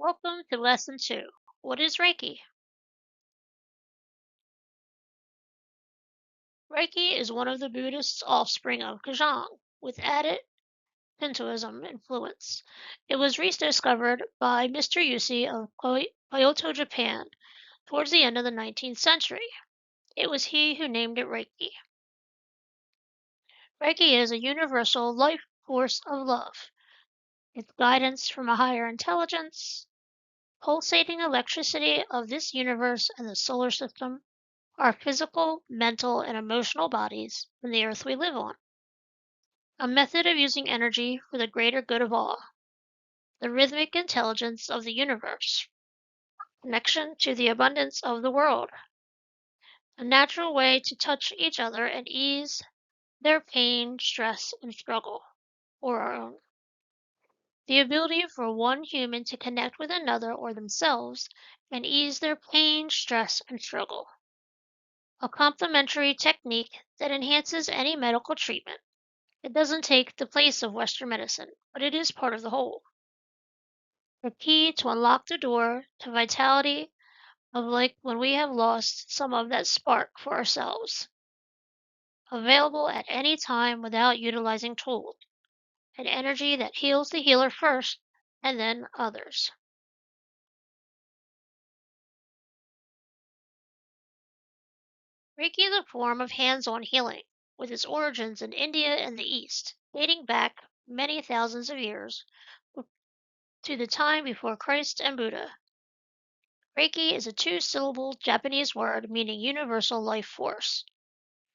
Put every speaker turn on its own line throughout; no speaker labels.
Welcome to Lesson 2. What is Reiki? Reiki is one of the Buddhist offspring of Kajang, with added Shintoism influence. It was rediscovered by Mr. Yusi of Kyoto, Japan, towards the end of the 19th century. It was he who named it Reiki. Reiki is a universal life force of love. It's guidance from a higher intelligence, pulsating electricity of this universe and the solar system, our physical, mental, and emotional bodies, and the earth we live on. A method of using energy for the greater good of all. The rhythmic intelligence of the universe. Connection to the abundance of the world. A natural way to touch each other and ease their pain, stress, and struggle, or our own. The ability for one human to connect with another or themselves and ease their pain, stress, and struggle. A complementary technique that enhances any medical treatment. It doesn't take the place of Western medicine, but it is part of the whole. The key to unlock the door to vitality of like when we have lost some of that spark for ourselves. Available at any time without utilizing tools. An energy that heals the healer first and then others. Reiki is a form of hands on healing, with its origins in India and the East, dating back many thousands of years to the time before Christ and Buddha. Reiki is a two-syllable Japanese word meaning universal life force.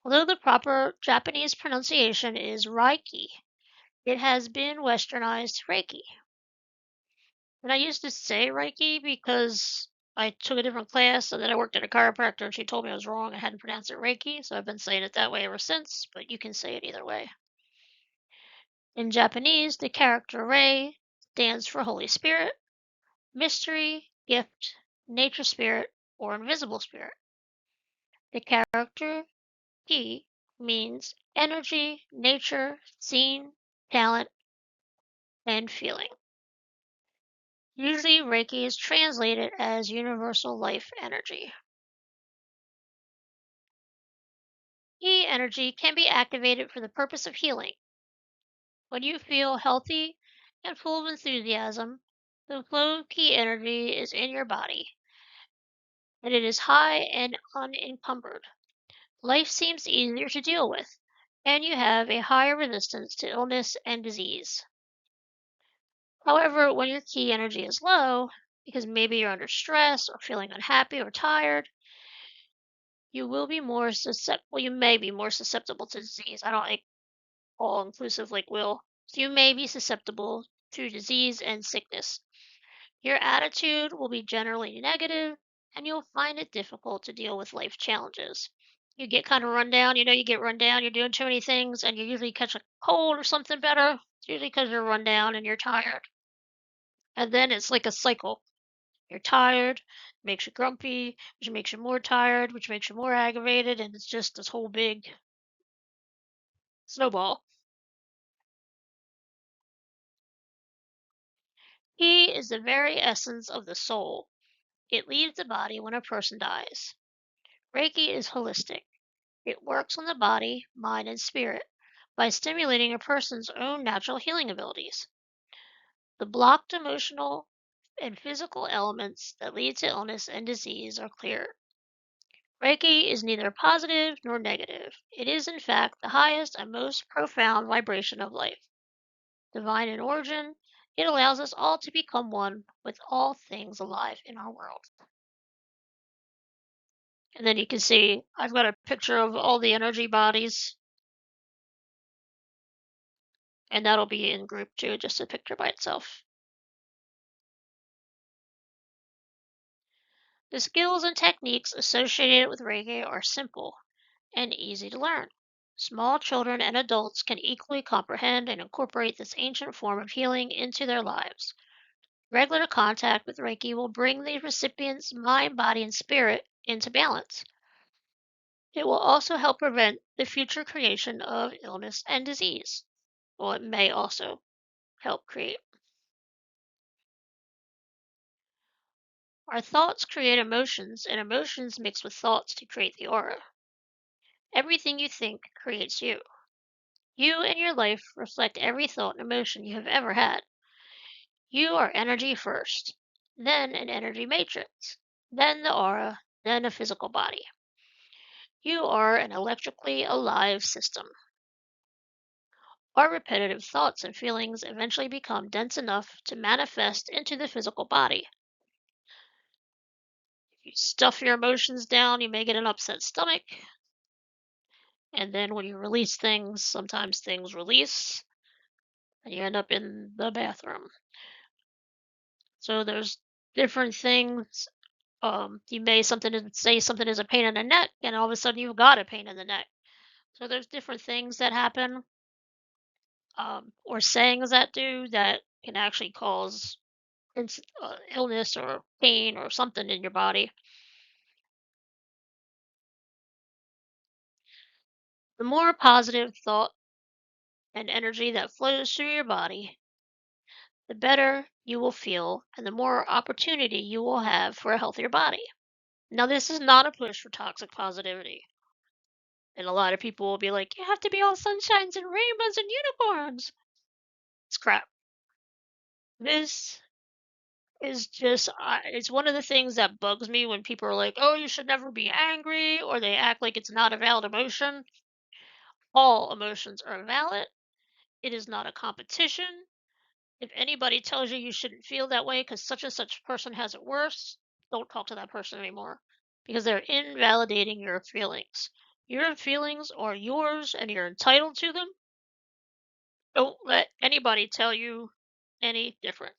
Although the proper Japanese pronunciation is Reiki, it has been westernized Reiki. And I used to say Reiki because I took a different class and then I worked at a chiropractor and she told me I was wrong. I hadn't pronounced it Reiki, so I've been saying it that way ever since, but you can say it either way. In Japanese, the character Rei stands for Holy Spirit, mystery, gift, nature spirit, or invisible spirit. The character Ki means energy, nature, scene, talent, and feeling. Usually, Reiki is translated as universal life energy. Ki energy can be activated for the purpose of healing. When you feel healthy and full of enthusiasm, the flow of Ki energy is in your body, and it is high and unencumbered. Life seems easier to deal with, and you have a higher resistance to illness and disease. However, when your Ki energy is low, because maybe you're under stress or feeling unhappy or tired, you will be more susceptible. Well, you may be more susceptible to disease. I don't like all inclusive like will. So you may be susceptible to disease and sickness. Your attitude will be generally negative, and you'll find it difficult to deal with life challenges. You get kind of run down. You get run down. You're doing too many things, and you usually catch a cold or something better. It's usually because you're run down and you're tired. And then it's like a cycle. You're tired, makes you grumpy, which makes you more tired, which makes you more aggravated, and it's just this whole big snowball. He is the very essence of the soul. It leaves the body when a person dies. Reiki is holistic. It works on the body, mind, and spirit by stimulating a person's own natural healing abilities. The blocked emotional and physical elements that lead to illness and disease are cleared. Reiki is neither positive nor negative. It is, in fact, the highest and most profound vibration of life. Divine in origin, it allows us all to become one with all things alive in our world. And then you can see I've got a picture of all the energy bodies, and that'll be in group two, just a picture by itself. The skills and techniques associated with Reiki are simple and easy to learn. Small children and adults can equally comprehend and incorporate this ancient form of healing into their lives. Regular contact with Reiki will bring the recipient's mind, body, and spirit into balance. It will also help prevent the future creation of illness and disease. Well, it may also help create. Our thoughts create emotions, and emotions mix with thoughts to create the aura. Everything you think creates you. You and your life reflect every thought and emotion you have ever had. You are energy first, then an energy matrix, then the aura, then a physical body. You are an electrically alive system. Our repetitive thoughts and feelings eventually become dense enough to manifest into the physical body. If you stuff your emotions down, you may get an upset stomach, and then when you release things, sometimes things release, and you end up in the bathroom. So there's different things. You may say something is a pain in the neck, and all of a sudden you've got a pain in the neck. So there's different things that happen, or sayings that do that can actually cause illness or pain or something in your body. The more positive thought and energy that flows through your body, the better you will feel and the more opportunity you will have for a healthier body. Now, this is not a push for toxic positivity. And a lot of people will be like, you have to be all sunshines and rainbows and unicorns. It's crap. This is just, it's one of the things that bugs me when people are like, oh, you should never be angry, or they act like it's not a valid emotion. All emotions are valid. It is not a competition. If anybody tells you you shouldn't feel that way because such and such person has it worse, don't talk to that person anymore because they're invalidating your feelings. Your feelings are yours and you're entitled to them. Don't let anybody tell you any different.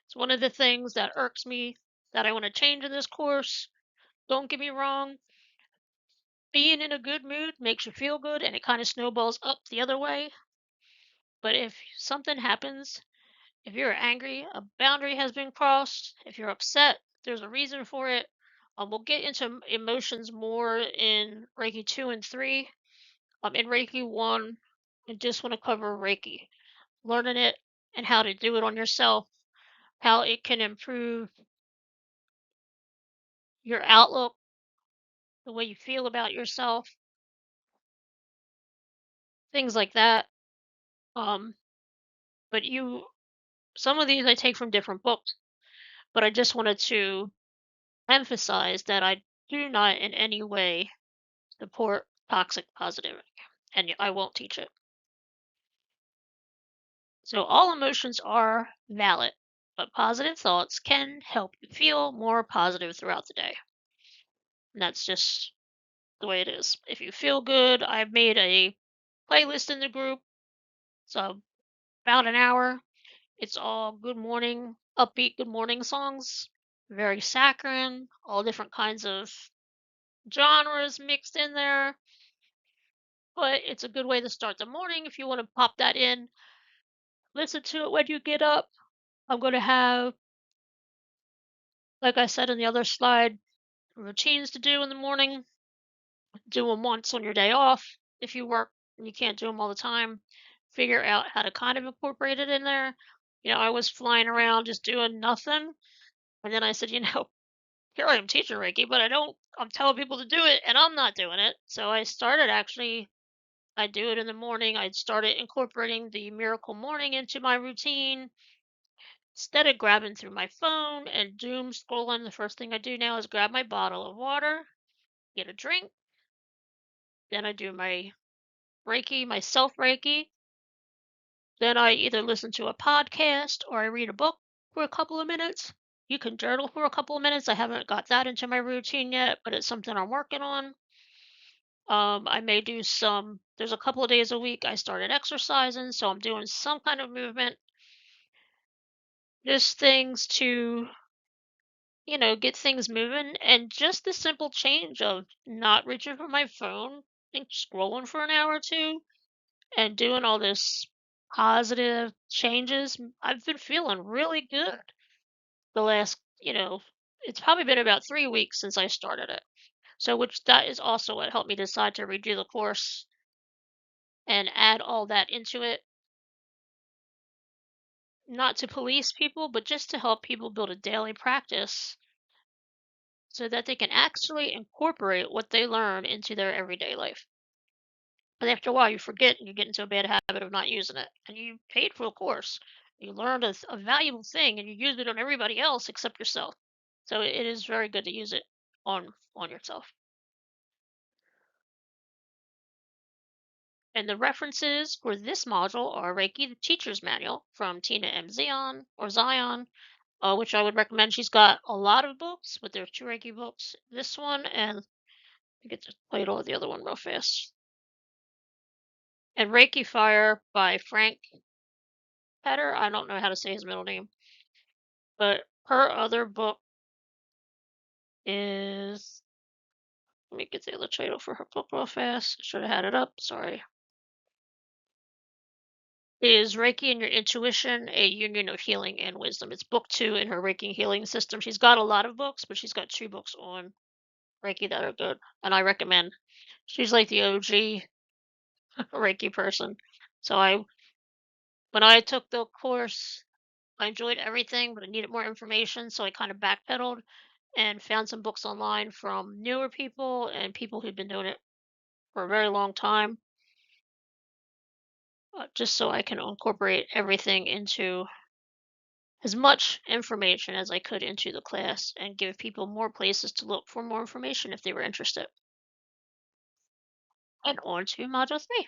It's one of the things that irks me that I want to change in this course. Don't get me wrong, being in a good mood makes you feel good and it kind of snowballs up the other way. But if something happens, if you're angry, a boundary has been crossed. If you're upset, there's a reason for it. We'll get into emotions more in Reiki 2 and 3. In Reiki 1, I just want to cover Reiki, learning it and how to do it on yourself, how it can improve your outlook, the way you feel about yourself, things like that. Um, but some of these I take from different books, but I just wanted to emphasize that I do not in any way support toxic positivity, and I won't teach it. So all emotions are valid, but positive thoughts can help you feel more positive throughout the day. And that's just the way it is. If you feel good, I've made a playlist in the group. So about an hour. It's all good morning, upbeat good morning songs. Very saccharine, all different kinds of genres mixed in there. But it's a good way to start the morning if you want to pop that in. Listen to it when you get up. I'm going to have, like I said in the other slide, routines to do in the morning. Do them once on your day off. If you work and you can't do them all the time, figure out how to kind of incorporate it in there. I was flying around just doing nothing. And then I said, here I am teaching Reiki, but I'm telling people to do it and I'm not doing it. So I do it in the morning. I started incorporating the miracle morning into my routine. Instead of grabbing through my phone and doom scrolling, the first thing I do now is grab my bottle of water, get a drink, then I do my Reiki, my self Reiki. Then I either listen to a podcast or I read a book for a couple of minutes. You can journal for a couple of minutes. I haven't got that into my routine yet, but it's something I'm working on. I may do there's a couple of days a week I started exercising, so I'm doing some kind of movement. Just things to get things moving, and just the simple change of not reaching for my phone and scrolling for an hour or two and doing all this positive changes. I've been feeling really good the last, it's probably been about 3 weeks since I started it. So, which that is also what helped me decide to redo the course and add all that into it, not to police people, but just to help people build a daily practice so that they can actually incorporate what they learn into their everyday life. But after a while, you forget and you get into a bad habit of not using it. And you paid for a course. You learned a valuable thing and you use it on everybody else except yourself. So it is very good to use it on yourself. And the references for this module are Reiki, the Teacher's Manual from Tina M. Zion, which I would recommend. She's got a lot of books, but there are two Reiki books. This one and I get the title of the other one real fast. And Reiki Fire by Frank Petter. I don't know how to say his middle name, but her other book is. Let me get the other title for her book real fast. Should have had it up. Sorry. Is Reiki and Your Intuition, a Union of Healing and Wisdom. It's book 2 in her Reiki healing system. She's got a lot of books, but she's got 2 books on Reiki that are good, and I recommend. She's like the OG Reiki person. So when I took the course, I enjoyed everything, but I needed more information, so I kind of backpedaled and found some books online from newer people and people who've been doing it for a very long time, just so I can incorporate everything into as much information as I could into the class and give people more places to look for more information if they were interested. And on to module 3.